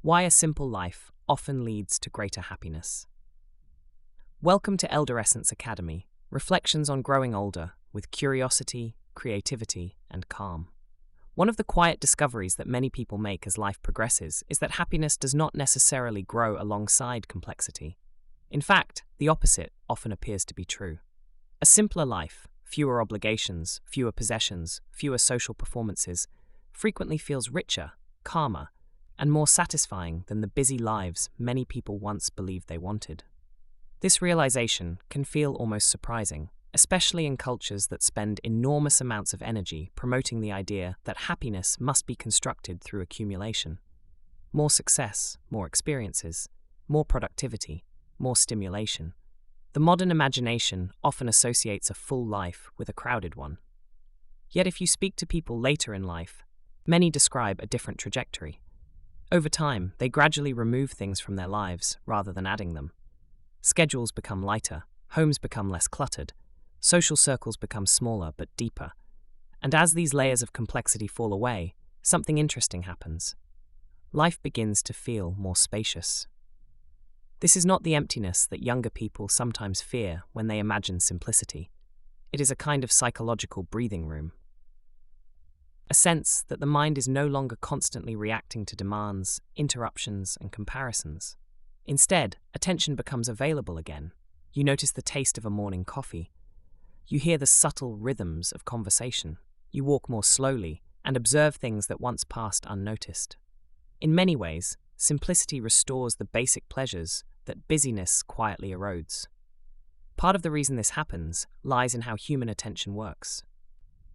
Why a simple life often leads to greater happiness. Welcome to Elderescence Academy, reflections on growing older with curiosity, creativity, and calm. One of the quiet discoveries that many people make as life progresses is that happiness does not necessarily grow alongside complexity. In fact, the opposite often appears to be true. A simpler life, fewer obligations, fewer possessions, fewer social performances, frequently feels richer, calmer, and more satisfying than the busy lives many people once believed they wanted. This realization can feel almost surprising, especially in cultures that spend enormous amounts of energy promoting the idea that happiness must be constructed through accumulation. More success, more experiences, more productivity, more stimulation. The modern imagination often associates a full life with a crowded one. Yet if you speak to people later in life, many describe a different trajectory. Over time, they gradually remove things from their lives rather than adding them. Schedules become lighter, homes become less cluttered, social circles become smaller but deeper. And as these layers of complexity fall away, something interesting happens. Life begins to feel more spacious. This is not the emptiness that younger people sometimes fear when they imagine simplicity. It is a kind of psychological breathing room. A sense that the mind is no longer constantly reacting to demands, interruptions, and comparisons. Instead, attention becomes available again. You notice the taste of a morning coffee. You hear the subtle rhythms of conversation. You walk more slowly and observe things that once passed unnoticed. In many ways, simplicity restores the basic pleasures that busyness quietly erodes. Part of the reason this happens lies in how human attention works.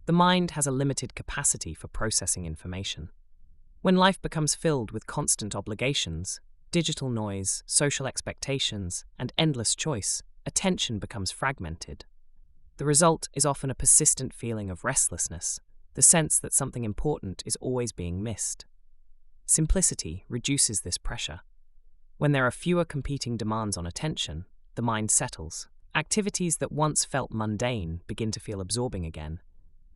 The mind has a limited capacity for processing information. When life becomes filled with constant obligations, digital noise, social expectations, and endless choice, attention becomes fragmented. The result is often a persistent feeling of restlessness, the sense that something important is always being missed. Simplicity reduces this pressure. When there are fewer competing demands on attention, the mind settles. Activities that once felt mundane begin to feel absorbing again.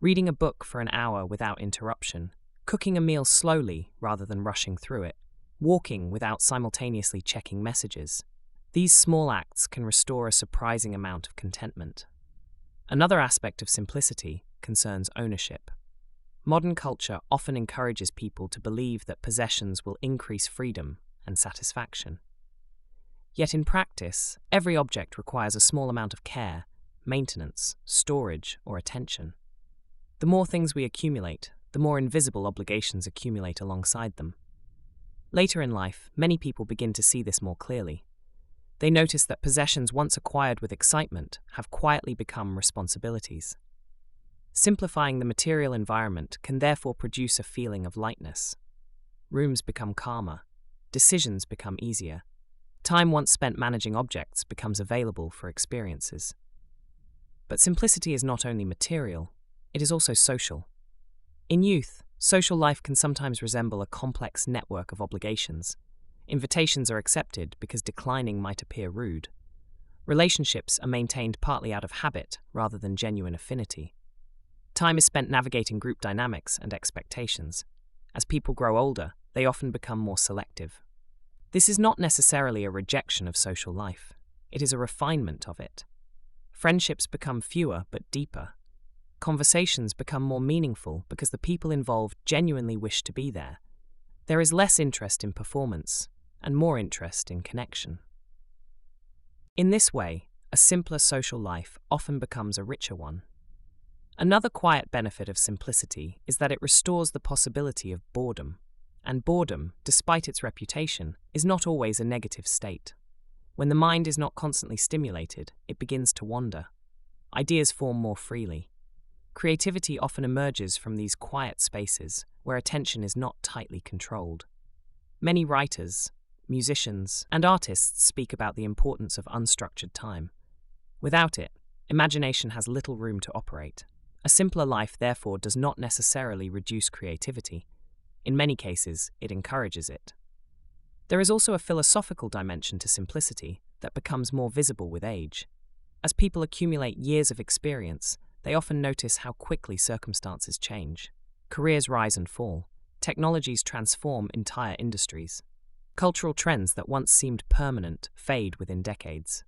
Reading a book for an hour without interruption, cooking a meal slowly rather than rushing through it, walking without simultaneously checking messages. These small acts can restore a surprising amount of contentment. Another aspect of simplicity concerns ownership. Modern culture often encourages people to believe that possessions will increase freedom and satisfaction. Yet in practice, every object requires a small amount of care, maintenance, storage, or attention. The more things we accumulate, the more invisible obligations accumulate alongside them. Later in life, many people begin to see this more clearly. They notice that possessions once acquired with excitement have quietly become responsibilities. Simplifying the material environment can therefore produce a feeling of lightness. Rooms become calmer. Decisions become easier. Time once spent managing objects becomes available for experiences. But simplicity is not only material, it is also social. In youth, social life can sometimes resemble a complex network of obligations. Invitations are accepted because declining might appear rude. Relationships are maintained partly out of habit rather than genuine affinity. Time is spent navigating group dynamics and expectations. As people grow older, they often become more selective. This is not necessarily a rejection of social life. It is a refinement of it. Friendships become fewer but deeper. Conversations become more meaningful because the people involved genuinely wish to be there. There is less interest in performance and more interest in connection. In this way, a simpler social life often becomes a richer one. Another quiet benefit of simplicity is that it restores the possibility of boredom. And boredom, despite its reputation, is not always a negative state. When the mind is not constantly stimulated, it begins to wander. Ideas form more freely. Creativity often emerges from these quiet spaces where attention is not tightly controlled. Many writers, musicians, and artists speak about the importance of unstructured time. Without it, imagination has little room to operate. A simpler life, therefore, does not necessarily reduce creativity. In many cases, it encourages it. There is also a philosophical dimension to simplicity that becomes more visible with age. As people accumulate years of experience, they often notice how quickly circumstances change. Careers rise and fall. Technologies transform entire industries. Cultural trends that once seemed permanent fade within decades.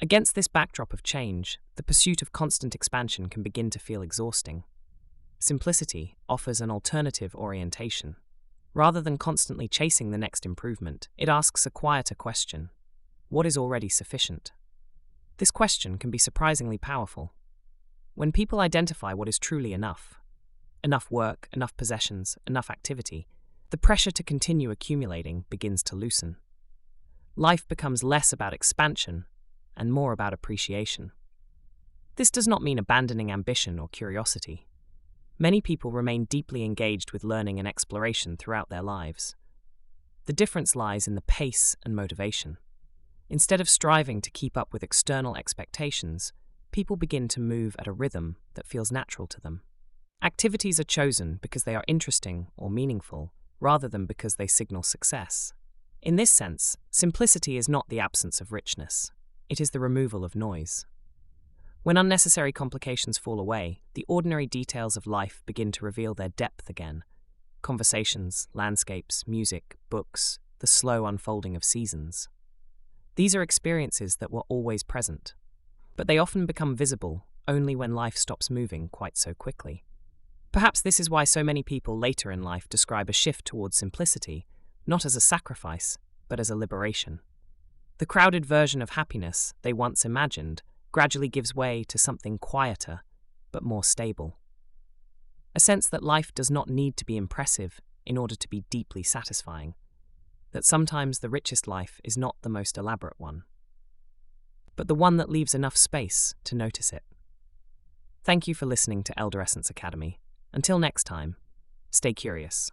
Against this backdrop of change, the pursuit of constant expansion can begin to feel exhausting. Simplicity offers an alternative orientation. Rather than constantly chasing the next improvement, it asks a quieter question: what is already sufficient? This question can be surprisingly powerful. When people identify what is truly enough work, enough possessions, enough activity, the pressure to continue accumulating begins to loosen. Life becomes less about expansion and more about appreciation. This does not mean abandoning ambition or curiosity. Many people remain deeply engaged with learning and exploration throughout their lives. The difference lies in the pace and motivation. Instead of striving to keep up with external expectations, people begin to move at a rhythm that feels natural to them. Activities are chosen because they are interesting or meaningful, rather than because they signal success. In this sense, simplicity is not the absence of richness. It is the removal of noise. When unnecessary complications fall away, the ordinary details of life begin to reveal their depth again. Conversations, landscapes, music, books, the slow unfolding of seasons. These are experiences that were always present, but they often become visible only when life stops moving quite so quickly. Perhaps this is why so many people later in life describe a shift towards simplicity, not as a sacrifice, but as a liberation. The crowded version of happiness they once imagined gradually gives way to something quieter, but more stable. A sense that life does not need to be impressive in order to be deeply satisfying, that sometimes the richest life is not the most elaborate one, but the one that leaves enough space to notice it. Thank you for listening to Elderescence Academy. Until next time, stay curious.